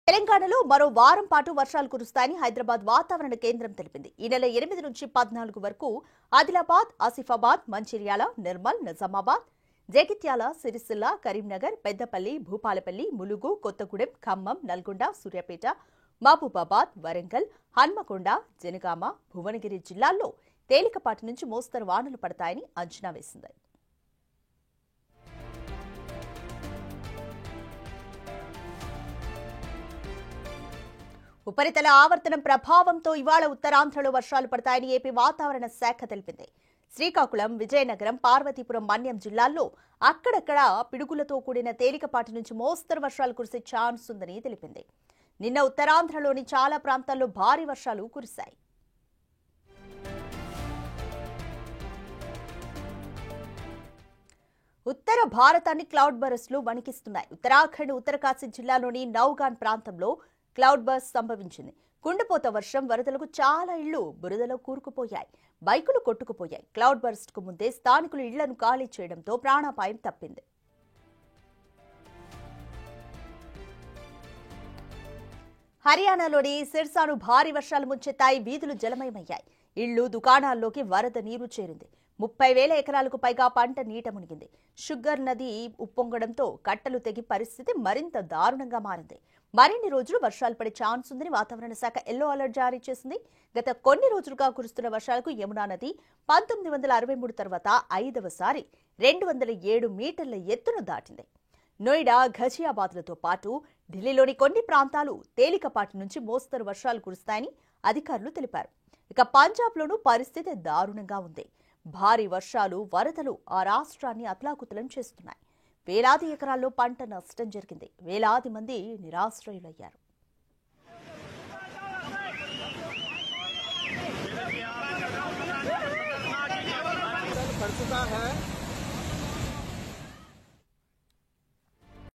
తెలంగాణలో మరో వారం పాటు వర్షాలు కురుస్తాయని హైదరాబాద్ వాతావరణ కేంద్రం తెలిపింది. ఈ నెల 8 నుంచి 14 వరకు ఆదిలాబాద్, ఆసిఫాబాద్, మంచిర్యాల, నిర్మల్, నిజామాబాద్, జగిత్యాల, సిరిసిల్ల, కరీంనగర్, పెద్దపల్లి, భూపాలపల్లి, ములుగు, కొత్తగూడెం, ఖమ్మం, నల్గొండ, సూర్యాపేట, మహబూబాబాద్, వరంగల్, హన్మకొండ, జనగామ, భువనగిరి జిల్లాల్లో తేలికపాటి నుంచి మోస్తరు వానలు పడతాయని అంచనా వేసింది. ఉపరితల ఆవర్తనం ప్రభావంతో ఇవాళ ఉత్తరాంధ్రలో వర్షాలు పడతాయని ఏపీ వాతావరణ శాఖ తెలిపింది. శ్రీకాకుళం, విజయనగరం, పార్వతీపురం, మన్యం జిల్లాల్లో అక్కడక్కడ పిడుగులతో కూడిన తేలికపాటి నుంచి మోస్తరు వర్షాలు కురిసే ఛాన్స్ ఉందని తెలిపింది. నిన్న ఉత్తరాంధ్రలోని చాలా ప్రాంతాల్లో భారీ వర్షాలు కురిశాయి. ఉత్తర భారతాన్ని క్లౌడ్ బరస్లు వణికిస్తున్నాయి. ఉత్తరాఖండ్, ఉత్తరకాశీ జిల్లాలోని నౌగాన్ ప్రాంతంలో క్లౌడ్ బర్స్ట్ సంభవించింది. కుండపోత వర్షం, వరదలకు చాలా ఇళ్లు బురదలో కూరుకుపోయాయి, బైకులు కొట్టుకుపోయాయి. క్లౌడ్ బర్స్ట్ కు ముందే స్థానికులు ఇళ్లను ఖాళీ చేయడంతో ప్రాణాపాయం తప్పింది. హర్యానాలోని సిర్సాను భారీ వర్షాలు ముంచెత్తాయి. వీధులు జలమయమయ్యాయి. ఇళ్లు, దుకాణాల్లోకి వరద నీరు చేరింది. 30,000 ఎకరాలకు పైగా పంట నీట మునిగింది. షుగర్ నది ఉప్పొంగడంతో కట్టలు తెగి పరిస్థితి మరింత దారుణంగా మారింది. మరిన్ని రోజులు వర్షాలు పడే ఛాన్స్ ఉందని వాతావరణ శాఖ ఎల్లో అలర్ట్ జారీ చేసింది. గత కొన్ని రోజులుగా కురుస్తున్న వర్షాలకు యమునా నది 1963 తర్వాత 5వసారి 207 మీటర్ల ఎత్తును దాటింది. నోయిడా, ఘజియాబాద్లతో పాటు ఢిల్లీలోని కొన్ని ప్రాంతాలు తేలికపాటి నుంచి మోస్తరు వర్షాలు కురుస్తాయని అధికారులు తెలిపారు. ఇక పంజాబ్లోనూ పరిస్థితి దారుణంగా ఉంది. భారీ వర్షాలు, వరదలు ఆ రాష్ట్రాన్ని అతలాకుతలం చేస్తున్నాయి. వేలాది ఎకరాల్లో పంట నష్టం జరిగింది. వేలాది మంది నిరాశ్రయులయ్యారు. पड़ चुका है।